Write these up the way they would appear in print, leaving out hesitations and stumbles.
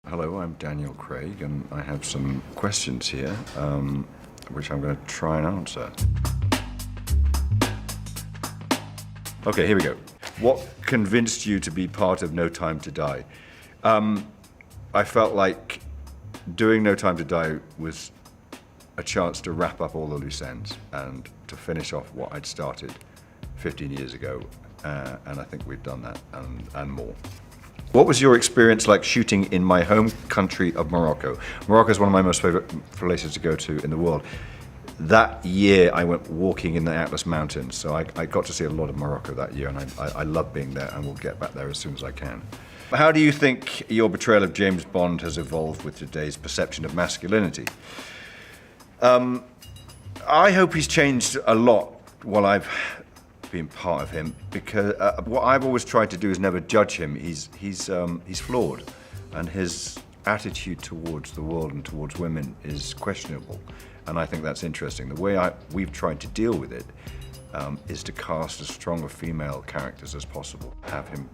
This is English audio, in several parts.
Hello, I'm Daniel Craig, and I have some questions here, which I'm going to try and answer. Okay, here we go. What convinced you to be part of No Time to Die? I felt like doing No Time to Die was a chance to wrap up all the loose ends and to finish off what I'd started 15 years ago, and I think we've done that and more. What was your experience like shooting in my home country of Morocco? Morocco is one of my most favorite places to go to in the world. That year I went walking in the Atlas Mountains, so I got to see a lot of Morocco that year, and I love being there, and will get back there as soon as I can. How do you think your portrayal of James Bond has evolved with today's perception of masculinity? I hope he's changed a lot while I've been part of him, because what I've always tried to do is never judge him. He's flawed, and his attitude towards the world and towards women is questionable, and I think that's interesting. The way we've tried to deal with it is to cast as strong of female characters as possible, have him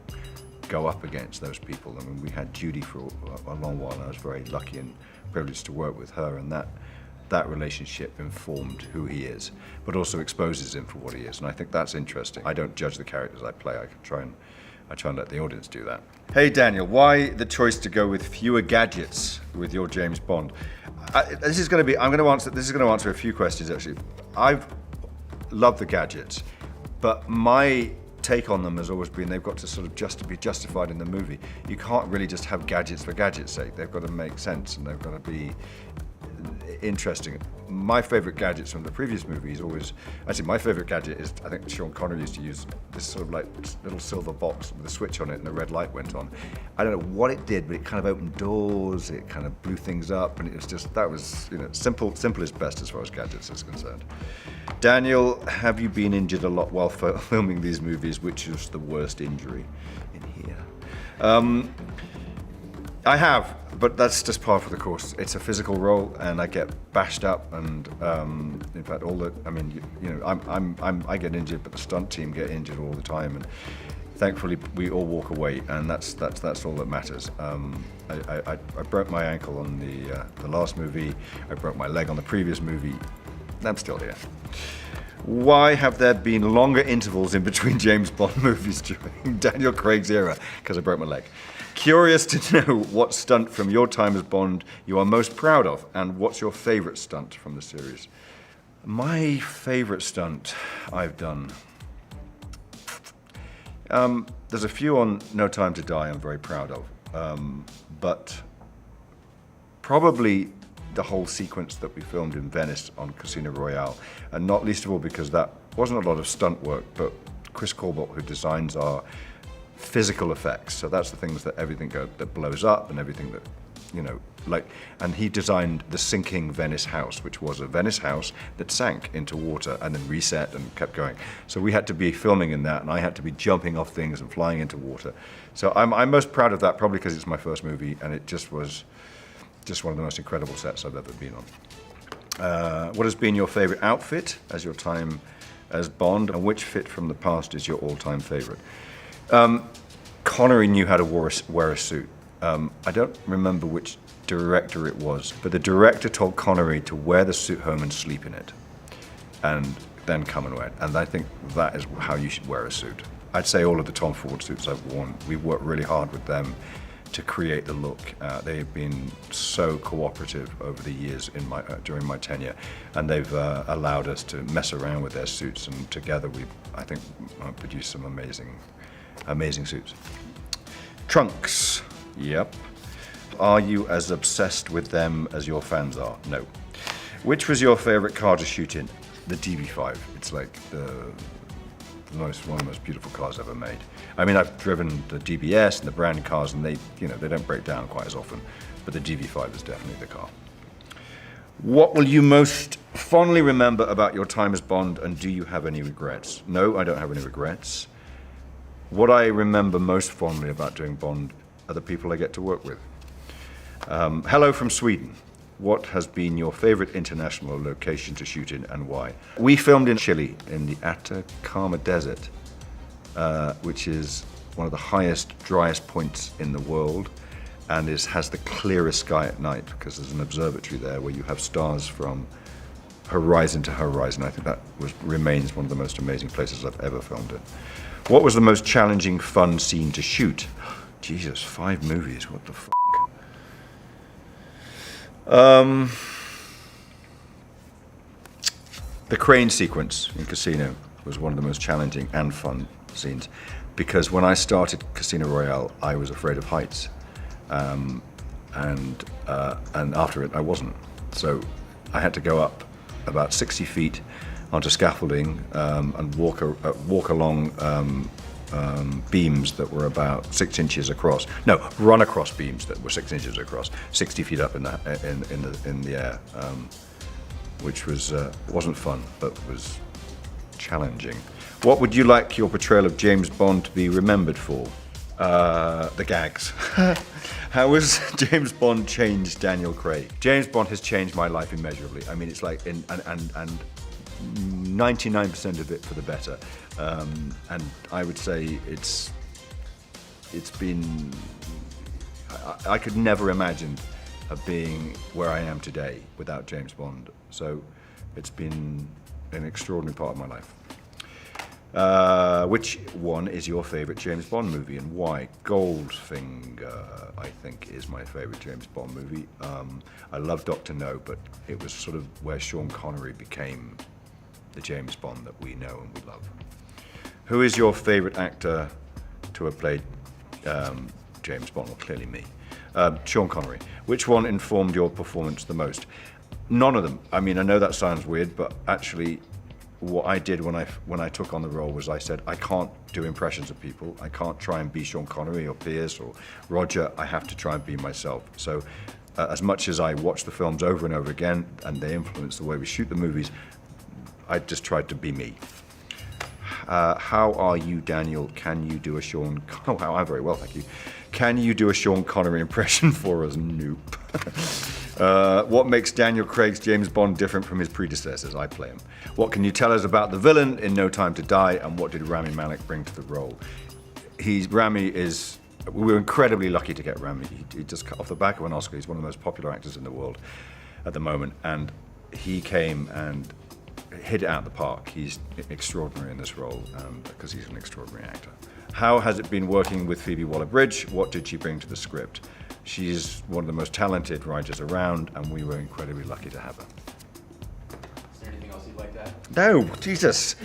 go up against those people. I mean, we had Judy for a long while, and I was very lucky and privileged to work with her, and that relationship informed who he is, but also exposes him for what he is, and I think that's interesting. I don't judge the characters I play. I try and let the audience do that. Hey Daniel, why the choice to go with fewer gadgets with your James Bond? This is going to answer a few questions actually. I've loved the gadgets, but my take on them has always been they've got to sort of just to be justified in the movie. You can't really just have gadgets for gadget's sake. They've got to make sense, and they've got to be interesting. My favorite gadgets from the previous movie is always, actually my favorite gadget is, I think Sean Connery used to use this sort of like little silver box with a switch on it and a red light went on. I don't know what it did, but it kind of opened doors, it kind of blew things up, and it was just, that was, simple is best as far as gadgets is concerned. Daniel, have you been injured a lot while filming these movies? Which is the worst injury in here? I have, but that's just par for the course. It's a physical role, and I get bashed up, and in fact, I get injured, but the stunt team get injured all the time, and thankfully we all walk away, and that's all that matters. I broke my ankle on the last movie. I broke my leg on the previous movie. I'm still here. Why have there been longer intervals in between James Bond movies during Daniel Craig's era? Because I broke my leg. Curious to know what stunt from your time as Bond you are most proud of, and what's your favorite stunt from the series? My favorite stunt I've done. There's a few on No Time to Die I'm very proud of, but probably the whole sequence that we filmed in Venice on Casino Royale, and not least of all because that wasn't a lot of stunt work, but Chris Corbett, who designs our physical effects, so that's the things that everything that blows up and everything that, and he designed the sinking Venice house, which was a Venice house that sank into water and then reset and kept going. So we had to be filming in that, and I had to be jumping off things and flying into water. So I'm most proud of that, probably because it's my first movie, and it just was one of the most incredible sets I've ever been on. What has been your favorite outfit as your time as Bond, and which fit from the past is your all-time favorite? Connery knew how to wear a suit. I don't remember which director it was, but the director told Connery to wear the suit home and sleep in it, and then come and wear it. And I think that is how you should wear a suit. I'd say all of the Tom Ford suits I've worn, we've worked really hard with them to create the look. They've been so cooperative over the years during my tenure, and they've allowed us to mess around with their suits, and together we've, I think, produced some amazing suits. Trunks, yep. Are you as obsessed with them as your fans are? No. Which was your favorite car to shoot in? The DB5. It's like one of the most beautiful cars ever made. I mean, I've driven the DBS and the brand cars, and they don't break down quite as often, but the DB5 is definitely the car. What will you most fondly remember about your time as Bond, and do you have any regrets? No, I don't have any regrets. What I remember most fondly about doing Bond are the people I get to work with. Hello from Sweden. What has been your favorite international location to shoot in, and why? We filmed in Chile, in the Atacama Desert, which is one of the highest, driest points in the world. and has the clearest sky at night because there's an observatory there where you have stars from horizon to horizon. I think that remains one of the most amazing places I've ever filmed in. What was the most challenging, fun scene to shoot? Jesus, 5 movies, what the f***? The crane sequence in Casino was one of the most challenging and fun scenes because when I started Casino Royale, I was afraid of heights. And after it, I wasn't. So I had to go up about 60 feet onto scaffolding and walk along beams that were about 6 inches across. No, run across beams that were 6 inches across, 60 feet up in the air, which wasn't fun, but was challenging. What would you like your portrayal of James Bond to be remembered for? The gags. How has James Bond changed Daniel Craig? James Bond has changed my life immeasurably. I mean, it's like, and 99% of it for the better. And I would say it's been, I could never imagine being where I am today without James Bond. So it's been an extraordinary part of my life. Which one is your favorite James Bond movie and why? Goldfinger, I think, is my favorite James Bond movie. I love Dr. No, but it was sort of where Sean Connery became the James Bond that we know and we love. Who is your favorite actor to have played James Bond? Well, clearly me. Sean Connery. Which one informed your performance the most? None of them. I mean, I know that sounds weird, but actually what I did when I took on the role was I said, I can't do impressions of people. I can't try and be Sean Connery or Pierce or Roger. I have to try and be myself. So as much as I watch the films over and over again and they influence the way we shoot the movies, I just tried to be me. How are you, Daniel? Can you do a Sean... Oh, wow, I'm very well, thank you. Can you do a Sean Connery impression for us? Nope. What makes Daniel Craig's James Bond different from his predecessors? I play him. What can you tell us about the villain in No Time to Die, and what did Rami Malek bring to the role? We were incredibly lucky to get Rami. He just cut off the back of an Oscar. He's one of the most popular actors in the world at the moment, and he came and hit it out of the park. He's extraordinary in this role because he's an extraordinary actor. How has it been working with Phoebe Waller-Bridge? What did she bring to the script? She's one of the most talented writers around, and we were incredibly lucky to have her. Is there anything else you'd like to add? No, Jesus.